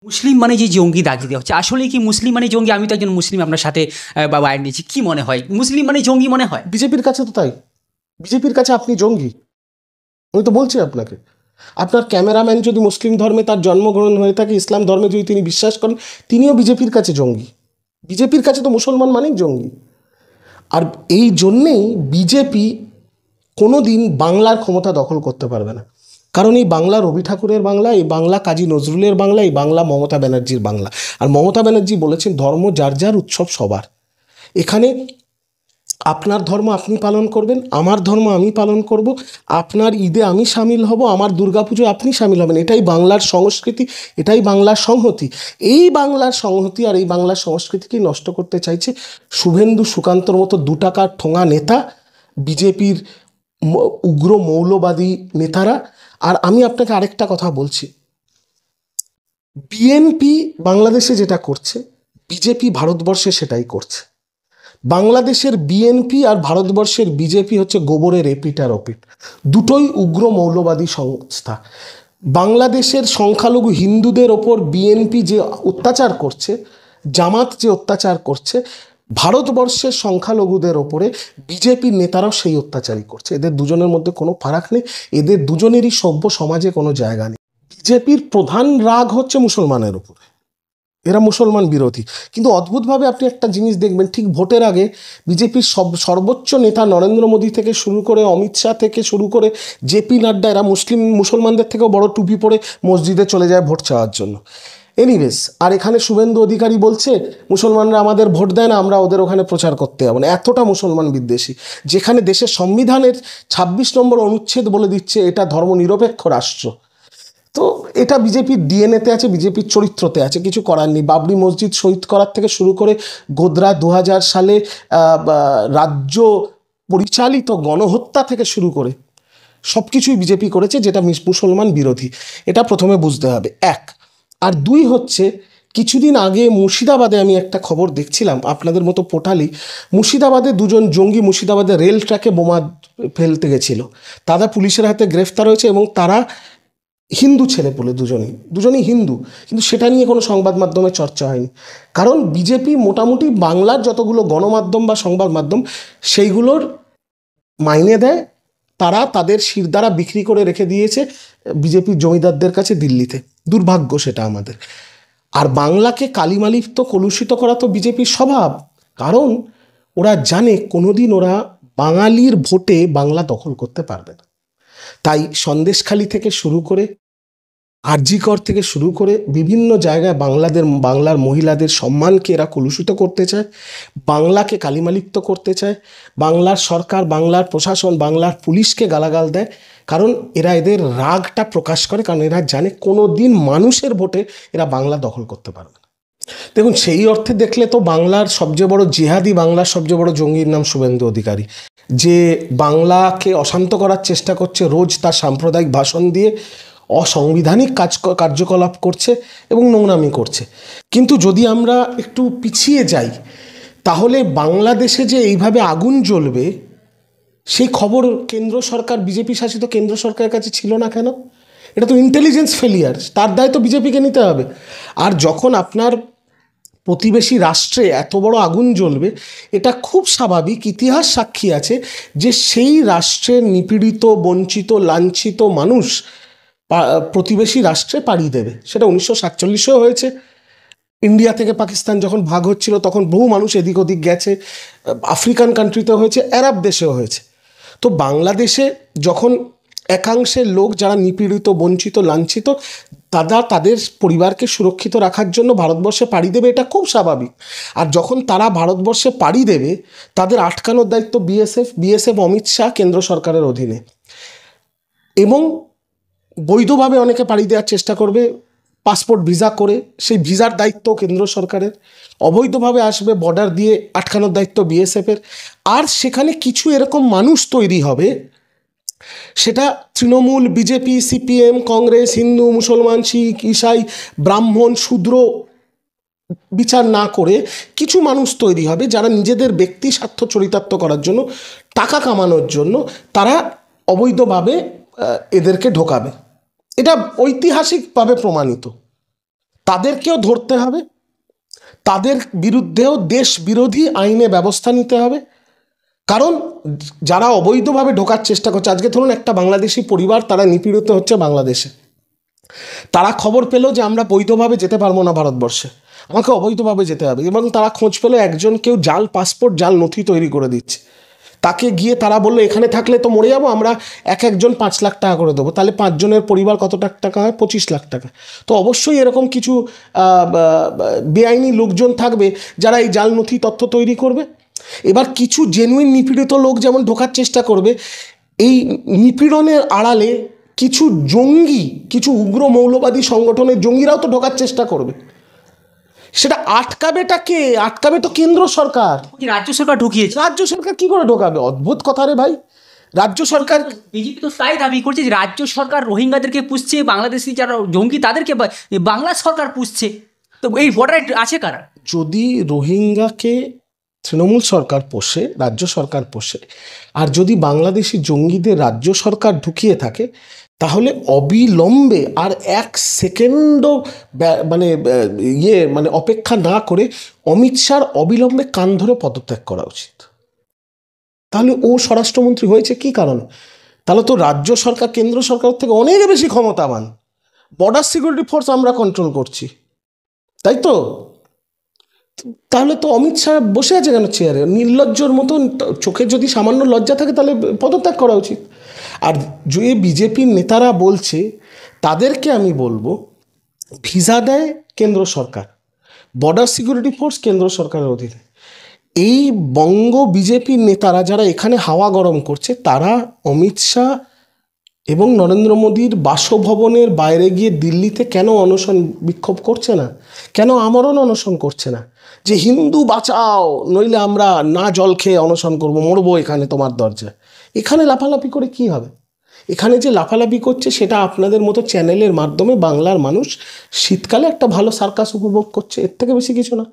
মুসলিম মানে যে জঙ্গি দাগি দেওয়া হচ্ছে, আসলে কি মুসলিম মানে জঙ্গি? আমি তো একজন মুসলিম, আপনার সাথে বা বাইরে নিয়েছি, কি মনে হয় মুসলিম মানে জঙ্গি মনে হয়? বিজেপির কাছে তো তাই। বিজেপির কাছে আপনি জঙ্গি, আমি তো বলছি আপনাকে। আপনার ক্যামেরাম্যান যদি মুসলিম ধর্মে তার জন্মগ্রহণ হয়ে থাকে, ইসলাম ধর্মে যদি তিনি বিশ্বাস করেন, তিনিও বিজেপির কাছে জঙ্গি। বিজেপির কাছে তো মুসলমান মানেই জঙ্গি। আর এই জন্যেই বিজেপি কোনো দিন বাংলার ক্ষমতা দখল করতে পারবে না। কারণ এই বাংলা রবি ঠাকুরের বাংলা, এই বাংলা কাজী নজরুলের বাংলা, এই বাংলা মমতা ব্যানার্জির বাংলা। আর মমতা ব্যানার্জি বলেছেন ধর্ম যার যার, উৎসব সবার। এখানে আপনার ধর্ম আপনি পালন করবেন, আমার ধর্ম আমি পালন করব, আপনার ঈদে আমি সামিল হব, আমার দুর্গাপুজোয় আপনি সামিল হবেন। এটাই বাংলার সংস্কৃতি, এটাই বাংলার সংহতি। এই বাংলার সংহতি আর এই বাংলার সংস্কৃতিকেই নষ্ট করতে চাইছে শুভেন্দু সুকান্তর মতো 2 টাকার ঠোঙা নেতা, বিজেপির উগ্র মৌলবাদী নেতারা। আর আমি আপনাকে আরেকটা কথা বলছি, বিএনপি বাংলাদেশে যেটা করছে, বিজেপি ভারতবর্ষে সেটাই করছে। বাংলাদেশের বিএনপি আর ভারতবর্ষের বিজেপি হচ্ছে গোবরের এপিট আর ওপিট, দুটোই উগ্র মৌলবাদী সংস্থা। বাংলাদেশের সংখ্যালঘু হিন্দুদের ওপর বিএনপি যে অত্যাচার করছে, জামাত যে অত্যাচার করছে, ভারতবর্ষের সংখ্যালঘুদের ওপরে বিজেপির নেতারাও সেই অত্যাচারই করছে। এদের দুজনের মধ্যে কোনো ফারাক নেই, এদের দুজনেরই সভ্য সমাজে কোনো জায়গা নেই। বিজেপির প্রধান রাগ হচ্ছে মুসলমানের ওপরে, এরা মুসলমান বিরোধী। কিন্তু অদ্ভুতভাবে আপনি একটা জিনিস দেখবেন, ঠিক ভোটের আগে বিজেপির সর্বোচ্চ নেতা নরেন্দ্র মোদী থেকে শুরু করে অমিত শাহ থেকে শুরু করে জেপি নাড্ডা, এরা মুসলমানদের থেকেও বড় টুপি পরে মসজিদে চলে যায় ভোট চাওয়ার জন্য। এনিওয়েজ, আর এখানে শুভেন্দু অধিকারী বলছে মুসলমানরা আমাদের ভোট দেয় না, আমরা ওদের ওখানে প্রচার করতে যাবো না। এতটা মুসলমান বিদ্বেষী, যেখানে দেশের সংবিধানের 26 নম্বর অনুচ্ছেদ বলে দিচ্ছে এটা ধর্মনিরপেক্ষ রাষ্ট্র। তো এটা বিজেপির ডিএনএতে আছে, বিজেপির চরিত্রতে আছে, কিছু করার নেই। বাবরি মসজিদ শহীদ করার থেকে শুরু করে গোধরা 2000 সালে রাজ্য পরিচালিত গণহত্যা থেকে শুরু করে সব কিছুই বিজেপি করেছে যেটা মুসলমান বিরোধী। এটা প্রথমে বুঝতে হবে, 1। আর 2 হচ্ছে, কিছুদিন আগে মুর্শিদাবাদে আমি একটা খবর দেখছিলাম, আপনাদের মতো পোর্টালি, মুর্শিদাবাদে 2 জন জঙ্গি মুর্শিদাবাদে রেল ট্র্যাকে বোমা ফেলতে গেছিল, তারা পুলিশের হাতে গ্রেফতার হয়েছে। এবং তারা হিন্দু ছেলেপুলে, দুজনই হিন্দু, কিন্তু সেটা নিয়ে কোনো সংবাদ মাধ্যমে চর্চা হয়নি। কারণ বিজেপি মোটামুটি বাংলার যতগুলো গণমাধ্যম বা সংবাদ মাধ্যম সেইগুলোর মাইনে দেয়, তারা তাদের শিরদাঁড়া বিক্রি করে রেখে দিয়েছে বিজেপির জমিদারদের কাছে দিল্লিতে। দুর্ভাগ্য সেটা আমাদের। আর বাংলাকে কালিমালিপ্ত কলুষিত করা তো বিজেপির স্বভাব, কারণ ওরা জানে কোনোদিন ওরা বাঙালির ভোটে বাংলা দখল করতে পারবে না। তাই সন্দেশখালি থেকে শুরু করে আরজিকর থেকে শুরু করে বিভিন্ন জায়গায় বাংলার মহিলাদের সম্মানকে এরা কলুষিত করতে চায়, বাংলাকে কালিমালিপ্ত করতে চায়, বাংলার সরকার, বাংলার প্রশাসন, বাংলার পুলিশকে গালাগাল দেয়। কারণ এরা এদের রাগটা প্রকাশ করে, কারণ এরা জানে কোনো দিন মানুষের ভোটে এরা বাংলা দখল করতে পারবে না। দেখুন, সেই অর্থে দেখলে তো বাংলার সবচেয়ে বড় জিহাদি, বাংলার সবচেয়ে বড় জঙ্গির নাম শুভেন্দু অধিকারী, যে বাংলাকে অশান্ত করার চেষ্টা করছে, রোজ তার সাম্প্রদায়িক ভাষণ দিয়ে অসাংবিধানিক কার্যকলাপ করছে এবং নোংরামি করছে। কিন্তু যদি আমরা একটু পিছিয়ে যাই, তাহলে বাংলাদেশে যে এইভাবে আগুন জ্বলবে সেই খবর কেন্দ্র সরকার, বিজেপি শাসিত কেন্দ্র সরকারের কাছে ছিল না কেন? এটা তো ইন্টেলিজেন্স ফেলিয়ার, তার দায় তো বিজেপিকে নিতে হবে। আর যখন আপনার প্রতিবেশী রাষ্ট্রে এত বড় আগুন জ্বলবে, এটা খুব স্বাভাবিক, ইতিহাস সাক্ষী আছে যে সেই রাষ্ট্রের নিপীড়িত, বঞ্চিত, লাঞ্ছিত মানুষ প্রতিবেশী রাষ্ট্রে পাড়ি দেবে। সেটা 1947-এও হয়েছে। ইন্ডিয়া থেকে পাকিস্তান যখন ভাগ হচ্ছিল তখন বহু মানুষ এদিক ওদিক গেছে, আফ্রিকান কান্ট্রিতেও হয়েছে, আরব দেশেও হয়েছে। তো বাংলাদেশে যখন একাংশের লোক যারা নিপীড়িত, বঞ্চিত, লাঞ্ছিত, তাদের পরিবারকে সুরক্ষিত রাখার জন্য ভারতবর্ষে পাড়ি দেবে, এটা খুব স্বাভাবিক। আর যখন তারা ভারতবর্ষে পাড়ি দেবে, তাদের আটকানোর দায়িত্ব বিএসএফ অমিত শাহ কেন্দ্র সরকারের অধীনে। এবং বৈধভাবে অনেকে পাড়ি দেওয়ার চেষ্টা করবে পাসপোর্ট ভিসা করে, সেই ভিসার দায়িত্ব কেন্দ্র সরকারের। অবৈধভাবে আসবে, বর্ডার দিয়ে আটকানোর দায়িত্ব বিএসএফের। আর সেখানে কিছু এরকম মানুষ তৈরি হবে, সেটা তৃণমূল, বিজেপি, সিপিএম, কংগ্রেস, হিন্দু, মুসলমান, শিখ, ইসাই, ব্রাহ্মণ, শূদ্র বিচার না করে কিছু মানুষ তৈরি হবে যারা নিজেদের ব্যক্তি স্বার্থ চরিতার্থ করার জন্য, টাকা কামানোর জন্য তারা অবৈধভাবে এদেরকে ঢোকাবে। এটা ঐতিহাসিকভাবে প্রমাণিত। তাদেরকেও ধরতে হবে, তাদের বিরুদ্ধেও দেশ বিরোধী আইনে ব্যবস্থা নিতে হবে। কারণ যারা অবৈধভাবে ঢোকার চেষ্টা করছে, আজকে ধরুন একটা বাংলাদেশি পরিবার তারা নিপীড়িত হচ্ছে বাংলাদেশে, তারা খবর পেলো যে আমরা বৈধভাবে যেতে পারবো না ভারতবর্ষে, আমাকে অবৈধভাবে যেতে হবে, এবং তারা খোঁজ পেলো একজন কেউ জাল পাসপোর্ট জাল নথি তৈরি করে দিচ্ছে, তাকে গিয়ে তারা বললো এখানে থাকলে তো মরে যাবো, আমরা এক একজন 5 লাখ টাকা করে দেবো। তাহলে 5 জনের পরিবার কত টাকা হয়? 25 লাখ টাকা। তো অবশ্যই এরকম কিছু বেআইনি লোকজন থাকবে যারা এই জাল নথি তথ্য তৈরি করবে। এবার কিছু জেনুইন নিপীড়িত লোক যেমন ঢোকার চেষ্টা করবে, এই নিপীড়নের আড়ালে কিছু জঙ্গি, কিছু উগ্র মৌলবাদী সংগঠনের জঙ্গিরাও তো ঢোকার চেষ্টা করবে। সেটা আটকাবেটা কে? আটকাবে তো কেন্দ্র সরকার। রাজ্য সরকার ঢুকিয়েছে। রাজ্য সরকার কি করে ঢোকাবে? অদ্ভুত কথা রে ভাই। রাজ্য সরকার, বিজেপি তো তাই দাবি করছে যে রাজ্য সরকার রোহিঙ্গাদেরকে পুষছে, বাংলাদেশি যারা জঙ্গি তাদেরকে বাংলা সরকার পুষছে। তো এই বর্ডারে আছে কারা? যদি রোহিঙ্গাকে তৃণমূল সরকার পোষে, রাজ্য সরকার পোষে, আর যদি বাংলাদেশি জঙ্গিদের রাজ্য সরকার ঢুকিয়ে থাকে, তাহলে অবিলম্বে আর 1 সেকেন্ডও মানে অপেক্ষা না করে অমিত শাহর অবিলম্বে কান ধরে পদত্যাগ করা উচিত। তাহলে ও স্বরাষ্ট্রমন্ত্রী হয়েছে কি কারণ? তাহলে তো রাজ্য সরকার কেন্দ্র সরকার থেকে অনেক বেশি ক্ষমতাবান। বর্ডার সিকিউরিটি ফোর্স আমরা কন্ট্রোল করছি, তাই তো? তাহলে তো অমিত শাহ বসে আছে কেন চেয়ারে? নির্লজ্জর মতন। চোখে যদি সামান্য লজ্জা থাকে তাহলে পদত্যাগ করা উচিত। আর যে বিজেপির নেতারা বলছে, তাদেরকে আমি বলবো, ভিসা দেয় কেন্দ্র সরকার, বর্ডার সিকিউরিটি ফোর্স কেন্দ্র সরকারের অধীনে। এই বঙ্গ বিজেপির নেতারা যারা এখানে হাওয়া গরম করছে, তারা অমিত শাহ এবং নরেন্দ্র মোদীর বাসভবনের বাইরে গিয়ে দিল্লিতে কেন অনশন বিক্ষোভ করছে না? কেন আমরণ অনশন করছে না? যে হিন্দু বাঁচাও, নইলে আমরা না জল খেয়ে অনশন করবো, মরবো এখানে তোমার দরজায়। এখানে লাফালাফি করে কি হবে? এখানে যে লাফালাফি করছে সেটা আপনাদের মতো চ্যানেলের মাধ্যমে বাংলার মানুষ শীতকালে একটা ভালো সার্কাস উপভোগ করছে, এর থেকে বেশি কিছু না।